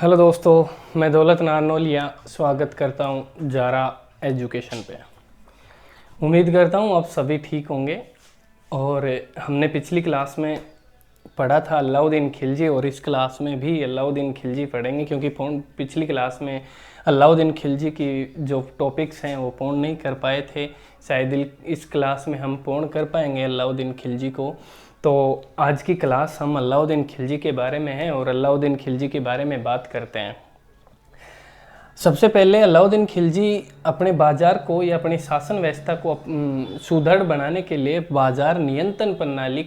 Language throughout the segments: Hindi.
हेलो दोस्तों, मैं दौलत नारनौलिया स्वागत करता हूं जारा एजुकेशन पे। उम्मीद करता हूं आप सभी ठीक होंगे। और हमने पिछली क्लास में पढ़ा था अलाउद्दीन खिलजी, और इस क्लास में भी अलाउद्दीन खिलजी पढ़ेंगे, क्योंकि पिछली क्लास में अलाउद्दीन खिलजी की जो टॉपिक्स हैं वो पूर्ण नहीं कर पाए थे। शायद इस क्लास में हम पूर्ण कर पाएंगे अलाउद्दीन खिलजी को। तो आज की क्लास हम अलाउद्दीन खिलजी के बारे में है और अलाउद्दीन खिलजी के बारे में बात करते हैं। सबसे पहले अलाउद्दीन खिलजी अपने बाजार को या अपनी शासन व्यवस्था को सुदृढ़ बनाने के लिए बाजार नियंत्रण प्रणाली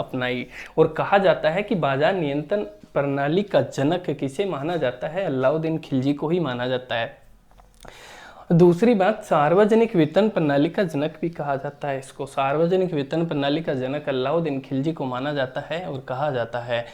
अपनाई। और कहा जाता है कि बाजार नियंत्रण प्रणाली का जनक किसे माना जाता है? अलाउद्दीन खिलजी को ही माना जाता है। दूसरी बात, सार्वजनिक वितरण प्रणाली का जनक भी कहा जाता है इसको। सार्वजनिक वितरण प्रणाली का जनक अलाउद्दीन खिलजी को माना जाता है और कहा जाता है।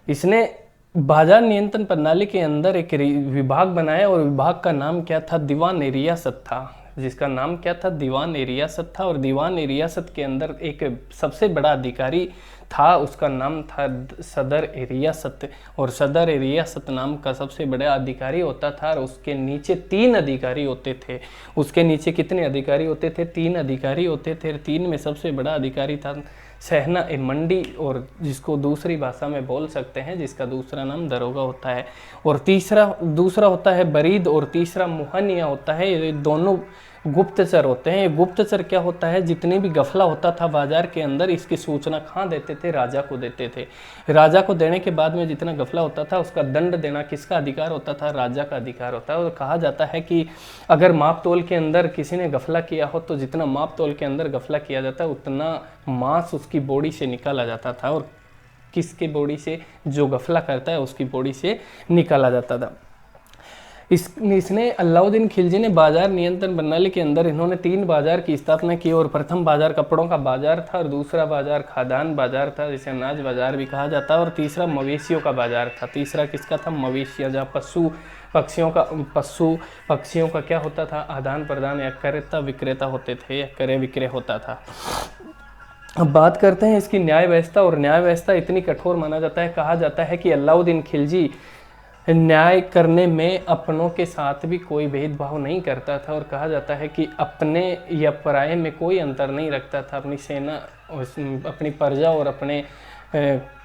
इसने बाजार नियंत्रण प्रणाली के अंदर एक विभाग बनाया और विभाग का नाम क्या था? दीवान ए रियासत था, जिसका नाम क्या था? दीवान ए रियासत था। और दीवान ए रियासत के अंदर एक सबसे बड़ा अधिकारी था, उसका नाम था सदर ए रियासत। और सदर ए रियासत नाम का सबसे बड़ा अधिकारी होता था, और उसके नीचे 3 अधिकारी होते थे। उसके नीचे कितने अधिकारी होते थे? 3 अधिकारी होते थे। 3 में सबसे बड़ा अधिकारी था सहना ए मंडी, और जिसको दूसरी भाषा में बोल सकते हैं, जिसका दूसरा नाम दरोगा होता है। और दूसरा होता है बरीद, और तीसरा मुहनिया होता है। ये दोनों गुप्तचर होते हैं। गुप्तचर क्या होता है? जितनी भी गफला होता था बाजार के अंदर, इसकी सूचना कहाँ देते थे? राजा को देते थे। राजा को देने के बाद में जितना गफला होता था उसका दंड देना किसका अधिकार होता था? राजा का अधिकार होता है। और कहा जाता है कि अगर माप तोल के अंदर किसी ने गफला किया हो, तो जितना माप तोल के अंदर गफला किया जाता है उतना मांस उसकी बॉडी से निकाला जाता था। और किसके बॉडी से? जो गफला करता है उसकी बॉडी से निकाला जाता था। इसने अलाउद्दीन खिलजी ने बाजार नियंत्रण प्रणाली के अंदर इन्होंने 3 बाजार की स्थापना की। और प्रथम बाजार कपड़ों का बाजार था, और दूसरा बाजार खाद्यान्न बाजार था, जिसे अनाज बाजार भी कहा जाता है, और तीसरा मवेशियों का बाजार था। तीसरा किसका था? मवेशियाँ, जहाँ पक्षियों का क्या होता था? आदान प्रदान या क्रेता विक्रेता होते थे, या क्रय विक्रय होता था। अब बात करते हैं इसकी न्याय व्यवस्था। और न्याय व्यवस्था इतनी कठोर माना जाता है, कहा जाता है कि अलाउद्दीन खिलजी न्याय करने में अपनों के साथ भी कोई भेदभाव नहीं करता था। और कहा जाता है कि अपने या पराये में कोई अंतर नहीं रखता था। अपनी सेना, अपनी प्रजा और अपने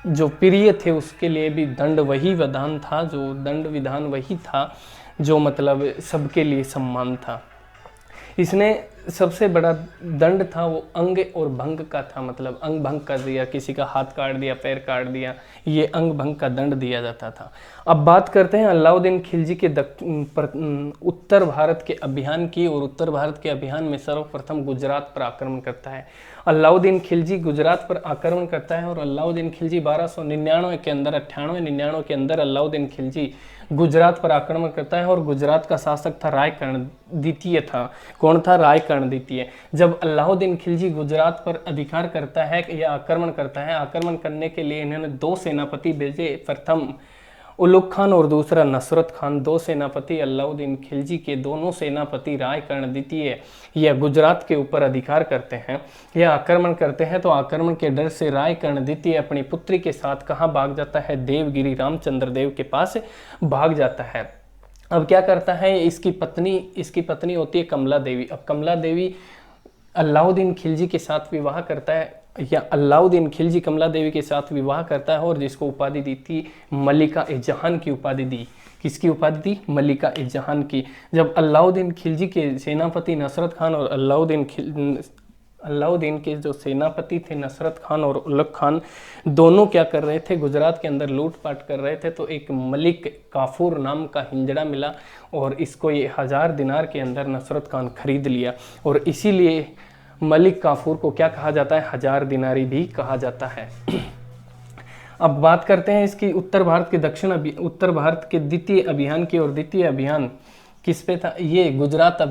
जो प्रिय थे उसके लिए भी दंड विधान वही था, जो मतलब सबके लिए सम्मान था। इसने सबसे बड़ा दंड था वो अंग और भंग का था, मतलब अंग भंग कर दिया, किसी का हाथ काट दिया, पैर काट दिया, ये अंग भंग का दंड दिया जाता था। अब बात करते हैं अलाउद्दीन खिलजी के उत्तर भारत के अभियान की। और उत्तर भारत के अभियान में सर्वप्रथम गुजरात पर आक्रमण करता है अलाउद्दीन खिलजी। गुजरात पर आक्रमण करता है, और अलाउद्दीन खिलजी 1299 के अंदर 98-99 के अंदर अलाउद्दीन खिलजी गुजरात पर आक्रमण करता है। और गुजरात का शासक था रायकर्ण द्वितीय था। कौन था? रायकर्ण द्वितीय। जब अलाउद्दीन खिलजी गुजरात पर अधिकार करता है या आक्रमण करता है, आक्रमण करने के लिए इन्होंने 2 सेनापति भेजे, प्रथम उलुग खान और दूसरा नसरत खान। 2 सेनापति अलाउद्दीन खिलजी के, दोनों सेनापति रायकर्ण द्वितीय या गुजरात के ऊपर अधिकार करते हैं या आक्रमण करते हैं। तो आक्रमण के डर से रायकर्ण द्वितीय अपनी पुत्री के साथ कहाँ भाग जाता है? देवगिरी रामचंद्र देव के पास भाग जाता है। अब क्या करता है? इसकी पत्नी होती है कमला देवी। अब कमला देवी अलाउद्दीन खिलजी के साथ विवाह करता है, या अलाउद्दीन खिलजी कमला देवी के साथ विवाह करता है, और जिसको उपाधि दी थी मलिका ए जहान की उपाधि दी। किसकी उपाधि दी? मलिका ए जहान की। जब अलाउद्दीन खिलजी के सेनापति नसरत खान और अलाउद्दीन के जो सेनापति थे नसरत खान और उलग खान, दोनों क्या कर रहे थे? गुजरात के अंदर लूटपाट कर रहे थे। तो एक मलिक काफूर नाम का हिंजड़ा मिला, और इसको ये 1000 दिनार के अंदर नसरत खान खरीद लिया। और इसीलिए मलिक काफूर को क्या कहा जाता है? 1000 दिनारी भी कहा जाता है। अब बात करते हैं इसकी उत्तर भारत के द्वितीय अभियान की। और द्वितीय अभियान किस पे था? ये गुजरात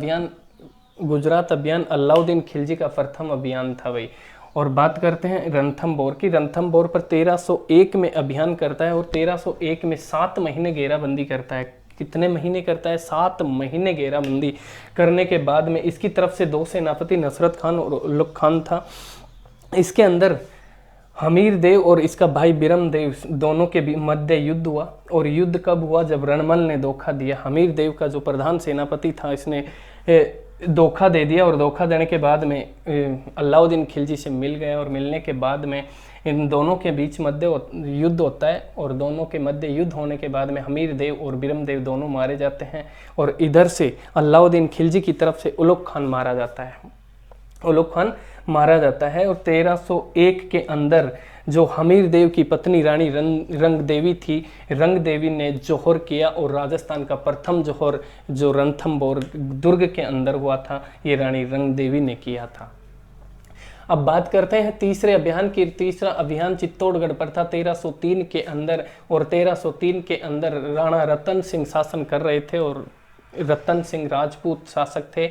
अभियान अलाउद्दीन खिलजी का प्रथम अभियान था भाई। और बात करते हैं रणथंभौर की। रणथंभौर पर 1301 में अभियान करता है, और 1301 में 7 महीने घेराबंदी करता है। कितने महीने करता है? 7 महीने घेराबंदी करने के बाद में इसकी तरफ से 2 सेनापति नसरत खान और उलुग खान था। इसके अंदर हमीर देव और इसका भाई बिरम देव दोनों के मध्य युद्ध हुआ। और युद्ध कब हुआ? जब रणमल ने धोखा दिया। हमीर देव का जो प्रधान सेनापति था, इसने धोखा दे दिया, और धोखा देने के बाद में अलाउद्दीन खिलजी से मिल गया, और मिलने के बाद में इन दोनों के बीच मध्य युद्ध होता है। और दोनों के मध्य युद्ध होने के बाद में हमीर देव और बिरम देव दोनों मारे जाते हैं। और इधर से अलाउद्दीन खिलजी की तरफ से उलुग खान मारा जाता है। उलुग खान मारा जाता है। और 1301 के अंदर जो हमीर देव की पत्नी रानी रंग देवी थी, रंग देवी ने जौहर किया, और राजस्थान का प्रथम जौहर जो रणथंभौर दुर्ग के अंदर हुआ था, ये रानी रंग देवी ने किया था। अब बात करते हैं तीसरे अभियान की। तीसरा अभियान चित्तौड़गढ़ पर था 1303 के अंदर। और 1303 के अंदर राणा रतन सिंह शासन कर रहे थे, और रतन सिंह राजपूत शासक थे।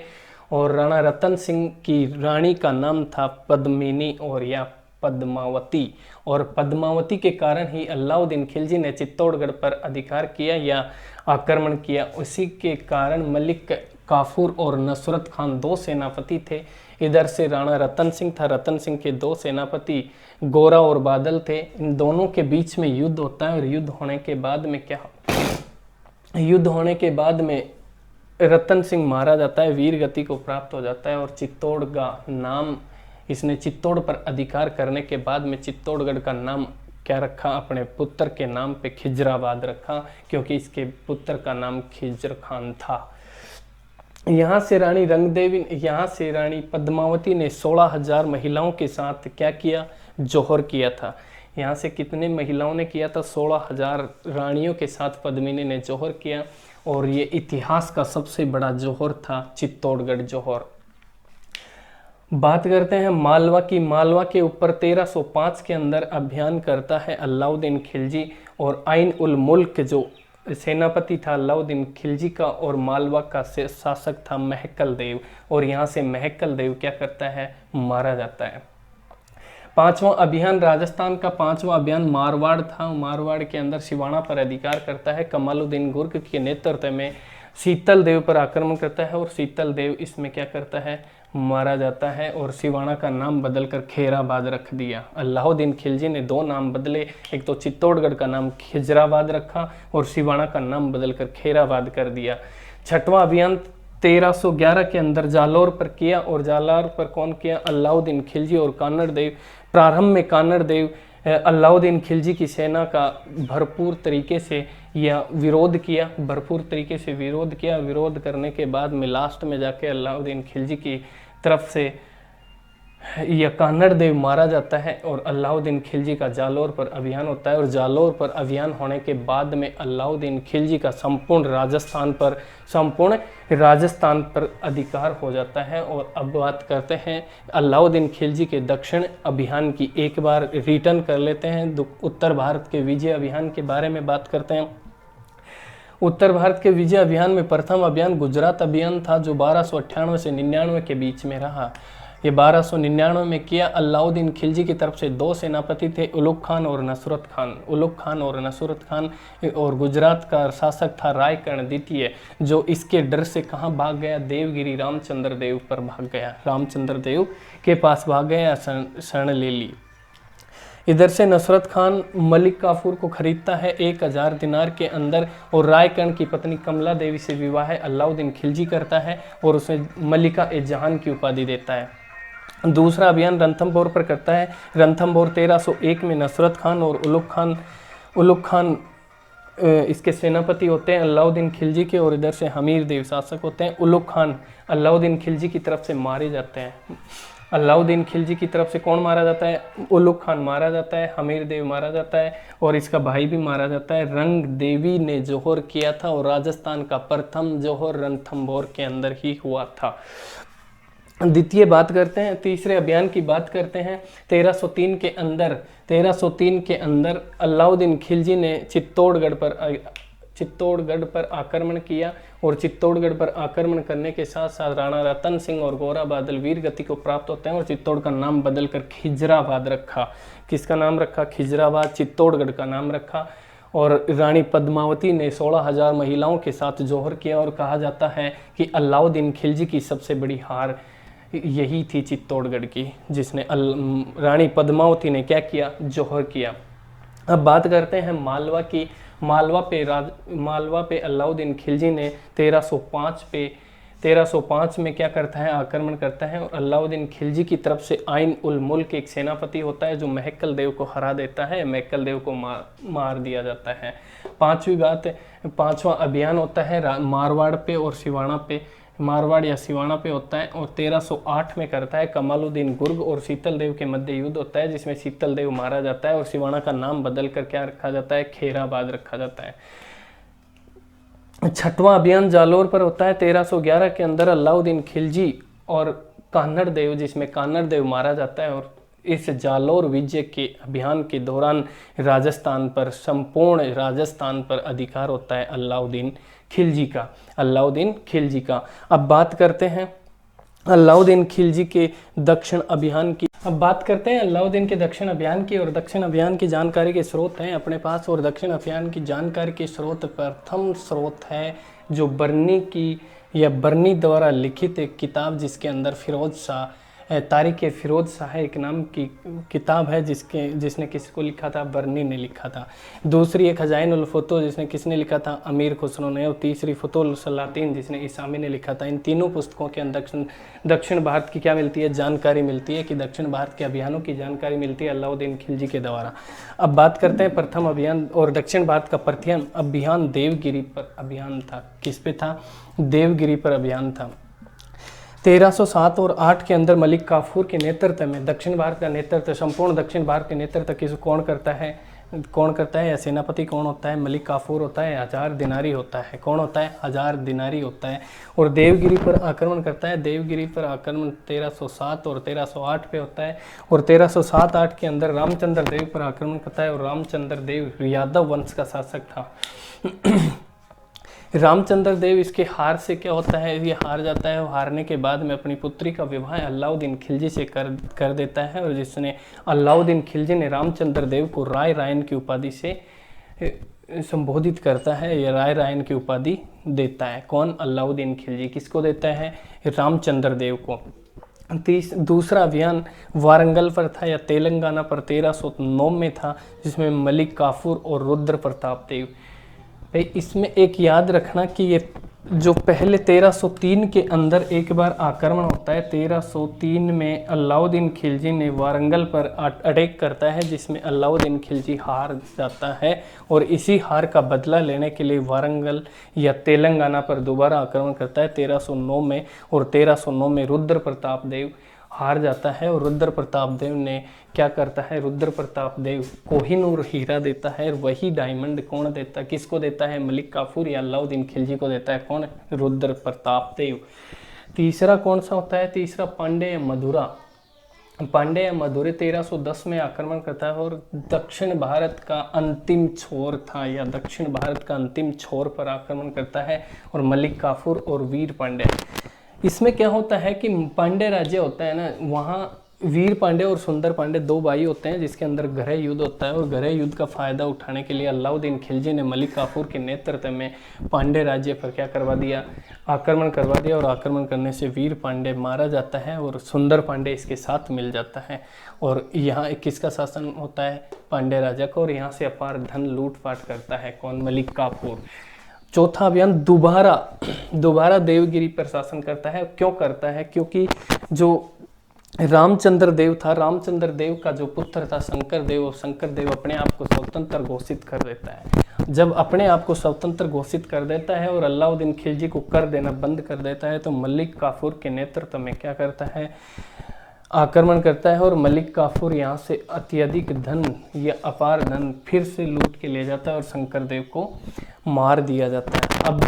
और राणा रतन सिंह की रानी का नाम था पद्मिनी और या पद्मावती। और पद्मावती के कारण ही अलाउद्दीन खिलजी ने चित्तौड़गढ़ पर अधिकार किया या आक्रमण किया। उसी के कारण मलिक काफूर और नसरत खान दो सेनापति थे। इधर से राणा रतन सिंह था, रतन सिंह के दो सेनापति गोरा और बादल थे। इन दोनों के बीच में युद्ध होता है। और युद्ध होने के बाद में युद्ध होने के बाद में रतन सिंह मारा जाता है, वीर गति को प्राप्त हो जाता है। और चित्तौड़ का नाम, इसने चित्तौड़ पर अधिकार करने के बाद में चित्तौड़गढ़ का नाम क्या रखा? अपने पुत्र के नाम पे खिजराबाद रखा, क्योंकि इसके पुत्र का नाम खिजर खान था। यहाँ से रानी रंगदेवी, यहाँ से रानी पद्मावती ने 16,000 महिलाओं के साथ क्या किया? जौहर किया था। यहाँ से कितने महिलाओं ने किया था? 16,000 रानियों के साथ पद्मिनी ने जौहर किया। और ये इतिहास का सबसे बड़ा जौहर था, चित्तौड़गढ़ जौहर। बात करते हैं मालवा की। मालवा के ऊपर 1305 के अंदर अभियान करता है अलाउद्दीन खिलजी। और आइन उल मुल्क जो सेनापति था अलाउद्दीन खिलजी का, और मालवा का शासक था महकल देव। और यहाँ से महकल देव क्या करता है? मारा जाता है। पांचवां अभियान राजस्थान का पांचवां अभियान मारवाड़ था। मारवाड़ के अंदर सिवाना पर अधिकार करता है। कमालुद्दीन गुर्ग के नेतृत्व में शीतल देव पर आक्रमण करता है, और शीतल देव इसमें क्या करता है? मारा जाता है। और सिवाना का नाम बदलकर खैराबाद रख दिया। अलाउद्दीन खिलजी ने दो नाम बदले, एक तो चित्तौड़गढ़ का नाम खिजराबाद रखा, और सिवाना का नाम बदलकर खैराबाद कर दिया। छठवां अभियान 1311 के अंदर जालौर पर किया। और जालौर पर कौन किया? अलाउद्दीन खिलजी और कानड़ देव। प्रारंभ में कानड़ देव अलाउद्दीन खिलजी की सेना का भरपूर तरीके से या विरोध किया, विरोध करने के बाद में लास्ट में जाके अलाउद्दीन खिलजी की तरफ से यह कानड़ देव मारा जाता है। और अलाउद्दीन खिलजी का जालौर पर अभियान होता है। और जालौर पर अभियान होने के बाद में अलाउद्दीन खिलजी का संपूर्ण राजस्थान पर अधिकार हो जाता है। और अब बात करते हैं अलाउद्दीन खिलजी के दक्षिण अभियान की। एक बार रिटर्न कर लेते हैं, उत्तर भारत के विजय अभियान के बारे में बात करते हैं। उत्तर भारत के विजय अभियान में प्रथम अभियान गुजरात अभियान था, जो 1298 से 99 के बीच में रहा। ये 1299 में किया। अलाउद्दीन खिलजी की तरफ से दो सेनापति थे, उलुग खान और नसरत खान। और गुजरात का शासक था रायकर्ण द्वितीय, जो इसके डर से कहाँ भाग गया? देवगिरी रामचंद्र देव पर भाग गया, रामचंद्र देव के पास भाग गया, शरण ले ली। इधर से नसरत खान मलिक काफूर को खरीदता है 1000 दिनार के अंदर। और रायकर्ण की पत्नी कमला देवी से विवाह अलाउद्दीन खिलजी करता है, और उसे मलिका ए जहान की उपाधि देता है। दूसरा अभियान रणथंभौर पर करता है। रणथंभौर 1301 में नसरत खान और उलुग खान इसके सेनापति होते हैं अलाउद्दीन खिलजी के। और इधर से हमीर देव शासक होते हैं। उलुग खान अलाउद्दीन खिलजी की तरफ से मारे जाते हैं। अलाउद्दीन खिलजी की तरफ से कौन मारा जाता है? उलुग खान मारा जाता है, हमीर देव मारा जाता है, और इसका भाई भी मारा जाता है। रंग देवी ने जौहर किया था, और राजस्थान का प्रथम जौहर रणथंभौर के अंदर ही हुआ था। द्वितीय बात करते हैं, तीसरे अभियान की बात करते हैं। 1303 के अंदर अलाउद्दीन खिलजी ने चित्तौड़गढ़ पर आक्रमण किया। और चित्तौड़गढ़ पर आक्रमण करने के साथ साथ राणा रतन सिंह और गोरा बादल वीर गति को प्राप्त होते हैं। और चित्तौड़ का नाम बदलकर खिजराबाद रखा। किसका नाम रखा? खिजराबाद। चित्तौड़गढ़ का नाम रखा। और रानी पद्मावती ने 16,000 महिलाओं के साथ जौहर किया। और कहा जाता है कि अलाउद्दीन खिलजी की सबसे बड़ी हार यही थी चित्तौड़गढ़ की, जिसने रानी पद्मावती ने क्या किया, जौहर किया। अब बात करते हैं मालवा की। मालवा पे अलाउद्दीन खिलजी ने 1305 में क्या करता है, आक्रमण करता है। और अलाउद्दीन खिलजी की तरफ से आइन उल मुल्क एक सेनापति होता है जो महक्कल देव को हरा देता है, महक्कल देव को मार दिया जाता है। पांचवा अभियान होता है मारवाड़ पे और सिवाना पे, मारवाड़ या सिवाना पे होता है। और 1308 में करता है कमालुद्दीन गुर्ग और शीतल देव के मध्य युद्ध होता है, जिसमें शीतल देव मारा जाता है और सिवाना का नाम बदल कर क्या रखा जाता है, खेराबाद रखा जाता है। छठवां अभियान जालोर पर होता है 1311 के अंदर। अलाउद्दीन खिलजी और कान्हड़ देव, जिसमें कान्हड़ देव मारा जाता है। और इस जालोर विजय के अभियान के दौरान संपूर्ण राजस्थान पर अधिकार होता है अलाउद्दीन खिलजी का। अब बात करते हैं अलाउद्दीन खिलजी के दक्षिण अभियान की। और दक्षिण अभियान की जानकारी के स्रोत हैं अपने पास। और दक्षिण अभियान की जानकारी के स्रोत, प्रथम स्रोत है जो बर्नी द्वारा लिखित एक किताब, जिसके अंदर तारीख फिरोज शाह एक नाम की किताब है, जिसने किसको लिखा था, बर्नी ने लिखा था। दूसरी एक खजाइन उल फुतूह, जिसने किसने लिखा था, अमीर खुसरो ने। और तीसरी फुतुहुल सलातीन, जिसने इसामी ने लिखा था। इन तीनों पुस्तकों के अंदर दक्षिण भारत की क्या मिलती है, जानकारी मिलती है, कि दक्षिण भारत के अभियानों की जानकारी मिलती है अलाउद्दीन खिलजी के द्वारा। अब बात करते हैं प्रथम अभियान और दक्षिण भारत का प्रथम अभियान देवगिरी पर अभियान था। किस पे था, देवगिरी पर अभियान था। 1307 और 8 के अंदर मलिक काफूर के नेतृत्व में दक्षिण भारत का नेतृत्व, संपूर्ण दक्षिण भारत के नेतृत्व कौन करता है या सेनापति कौन होता है, मलिक काफूर होता है, हजार दिनारी होता है। कौन होता है, हजार दिनारी होता है। और देवगिरी पर आक्रमण करता है। देवगिरी पर आक्रमण 1307 और 1308 पे होता है। और 1307-8 के अंदर रामचंद्र देव पर आक्रमण करता है। और रामचंद्र देव यादव वंश का शासक था। रामचंद्र देव इसके हार से क्या होता है, ये हार जाता है। और हारने के बाद में अपनी पुत्री का विवाह अलाउद्दीन खिलजी से कर देता है। और जिसने अलाउद्दीन खिलजी ने रामचंद्र देव को राय रायन की उपाधि से संबोधित करता है, या राय रायन की उपाधि देता है। कौन, अलाउद्दीन खिलजी किसको देता है, रामचंद्र देव को। दूसरा अभियान वारंगल पर था या तेलंगाना पर 1309 में था, जिसमें मलिक काफूर और रुद्र प्रताप देव। इसमें एक याद रखना कि ये जो पहले 1303 के अंदर एक बार आक्रमण होता है। 1303 में अलाउद्दीन खिलजी ने वारंगल पर अटैक करता है, जिसमें अलाउद्दीन खिलजी हार जाता है। और इसी हार का बदला लेने के लिए वारंगल या तेलंगाना पर दोबारा आक्रमण करता है 1309 में। और 1309 में रुद्र प्रताप देव हार जाता है। और रुद्र प्रताप देव ने क्या करता है, रुद्र प्रताप देव कोहिनूर हीरा देता है। और वही डायमंड कौन देता है, किसको देता है, मलिक काफूर या अलाउद्दीन खिलजी को देता है। कौन, रुद्र प्रताप देव। तीसरा कौन सा होता है, तीसरा पांड्य मधुरा 1310 में आक्रमण करता है। और दक्षिण भारत का अंतिम छोर था, या दक्षिण भारत का अंतिम छोर पर आक्रमण करता है। और मलिक काफूर और वीर पांड्य, इसमें क्या होता है कि पांड्य राज्य होता है ना, वहाँ वीर पांड्य और सुंदर पांड्य दो भाई होते हैं, जिसके अंदर गृह युद्ध होता है। और गृह युद्ध का फायदा उठाने के लिए अलाउद्दीन खिलजी ने मलिक काफूर के नेतृत्व में पांड्य राज्य पर क्या करवा दिया, आक्रमण करवा दिया। और आक्रमण करने से वीर पांड्य मारा जाता है और सुंदर पांड्य इसके साथ मिल जाता है। और यहाँ किसका शासन होता है, पांड्य राजा का। और यहाँ से अपार धन लूटपाट करता है कौन, मलिक काफूर। चौथा अभियान दोबारा देवगिरी पर शासन करता है। क्यों करता है, क्योंकि जो रामचंद्र देव था, रामचंद्र देव का जो पुत्र था शंकर देव, और शंकर देव अपने आप को स्वतंत्र घोषित कर देता है। जब अपने आप को स्वतंत्र घोषित कर देता है और अलाउद्दीन खिलजी को कर देना बंद कर देता है, तो मलिक काफूर के नेतृत्व में क्या करता है, आक्रमण करता है। और मलिक काफूर यहाँ से अत्यधिक धन या अपार धन फिर से लूट के ले जाता है और शंकर देव को मार दिया जाता है। अब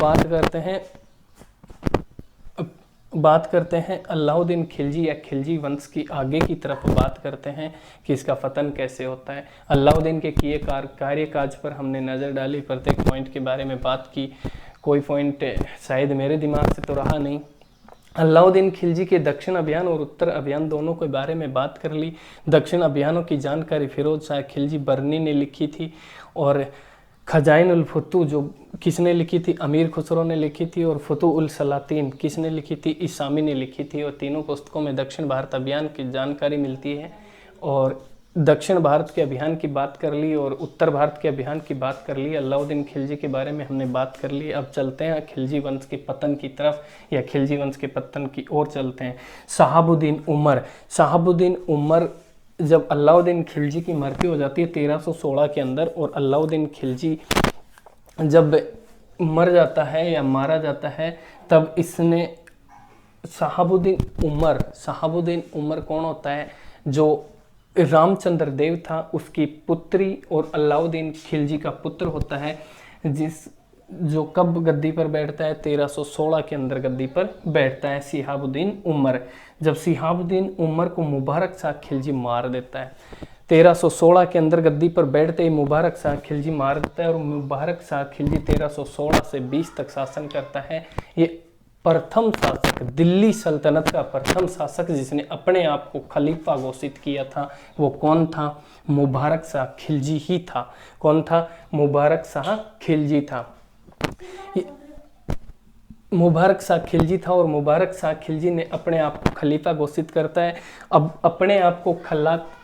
बात करते हैं अलाउद्दीन खिलजी या खिलजी वंश की आगे की तरफ बात करते हैं कि इसका पतन कैसे होता है। अलाउद्दीन के किए कार्यकाज पर हमने नज़र डाली, प्रत्येक पॉइंट के बारे में बात की। कोई पॉइंट शायद मेरे दिमाग से तो रहा नहीं। अलाउद्दीन खिलजी के दक्षिण अभियान और उत्तर अभियान दोनों के बारे में बात कर ली। दक्षिण अभियानों की जानकारी फिरोज शाह खिलजी बर्नी ने लिखी थी। और खजाइन उल फुतू जो किसने लिखी थी, अमीर खुसरो ने लिखी थी, और फुतू उल सलातीन किसने लिखी थी, इसामी ने लिखी थी। और तीनों पुस्तकों में दक्षिण भारत अभियान की जानकारी मिलती है। और दक्षिण भारत के अभियान की बात कर ली और उत्तर भारत के अभियान की बात कर ली, अलाउद्दीन खिलजी के बारे में हमने बात कर ली। अब चलते हैं खिलजी वंश के पतन की तरफ, या खिलजी वंश के पतन की ओर चलते हैं। शहाबुद्दीन उमर। शहाबुद्दीन उमर, जब अलाउद्दीन खिलजी की मृत्यु हो जाती है 1316 के अंदर, और अलाउद्दीन खिलजी जब मर जाता है या मारा जाता है, तब इसने शहाबुद्दीन उमर कौन होता है, जो रामचंद्र देव था उसकी पुत्री और अलाउद्दीन खिलजी का पुत्र होता है, जो कब गद्दी पर बैठता है, 1316 के अंदर गद्दी पर बैठता है शिहाबुद्दीन उमर। जब शिहाबुद्दीन उमर को मुबारक शाह खिलजी मार देता है, 1316 के अंदर गद्दी पर बैठते ही मुबारक शाह खिलजी मार देता है, और मुबारक शाह खिलजी 1316 से 20 तक शासन करता है। ये प्रथम शासक, दिल्ली सल्तनत का प्रथम शासक जिसने अपने आप को खलीफा घोषित किया था, वो कौन था? मुबारक शाह खिलजी ही था। कौन था? मुबारक शाह खिलजी था। मुबारक शाह खिलजी था, और मुबारक शाह खिलजी ने अपने आप को खलीफा घोषित करता है। अब अपने आप को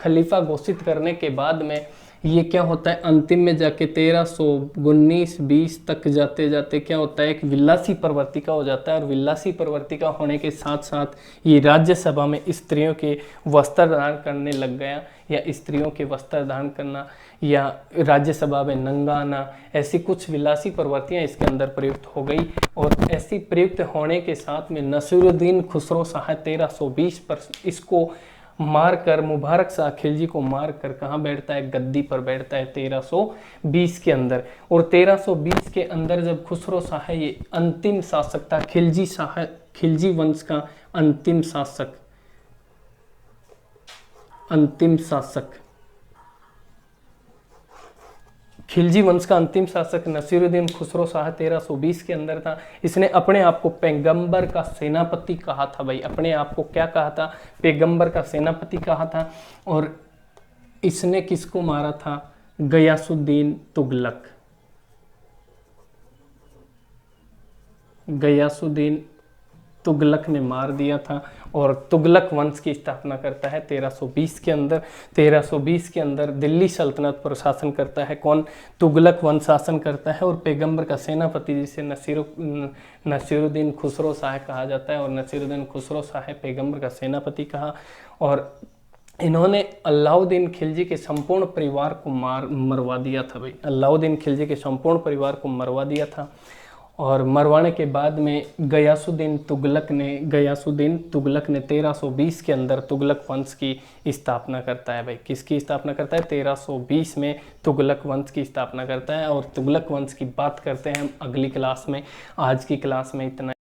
खलीफा घोषित करने के बाद में ये क्या होता है, अंतिम में जाके 1319-20 तक जाते जाते क्या होता है, एक विलासी प्रवर्तिका हो जाता है। और विलासी प्रवर्तिका होने के साथ साथ ये राज्यसभा में स्त्रियों के वस्त्र धारण करने लग गया, या स्त्रियों के वस्त्र धारण करना, या राज्यसभा में नंगा आना, ऐसी कुछ विलासी प्रवृत्तियां इसके अंदर प्रयुक्त हो गई। और ऐसी प्रयुक्त होने के साथ में नसीरुद्दीन खुसरो शाह 1320 पर इसको मारकर, मुबारक शाह खिलजी को मारकर कहाँ बैठता है? गद्दी पर बैठता है 1320 के अंदर। और 1320 के अंदर जब खुसरो शाह ये अंतिम शासक था, खिलजी वंश का अंतिम शासक खिलजी वंश का अंतिम शासक नसीरुद्दीन खुसरो शाह 1320 के अंदर था। इसने अपने आप को पैगंबर का सेनापति कहा था। भाई, अपने आप को क्या कहा था? पैगंबर का सेनापति कहा था। और इसने किसको मारा था? गयासुद्दीन तुगलक। गयासुद्दीन तुगलक ने मार दिया था, और तुगलक वंश की स्थापना करता है 1320 के अंदर। 1320 के अंदर दिल्ली सल्तनत पर शासन करता है कौन? तुगलक वंश शासन करता है। और पैगंबर का सेनापति जिसे नसीरुद्दीन खुसरो शाह कहा जाता है, और नसीरुद्दीन खुसरो शाह पैगंबर का सेनापति कहा। और इन्होंने अलाउद्दीन खिलजी के संपूर्ण परिवार को मरवा दिया था। भाई, अलाउद्दीन खिलजी के संपूर्ण परिवार को मरवा दिया था। और मरवाने के बाद में गयासुद्दीन तुगलक ने 1320 के अंदर तुगलक वंश की स्थापना करता है। भाई, किसकी स्थापना करता है? 1320 में तुगलक वंश की स्थापना करता है। और तुगलक वंश की बात करते हैं हम अगली क्लास में। आज की क्लास में इतना।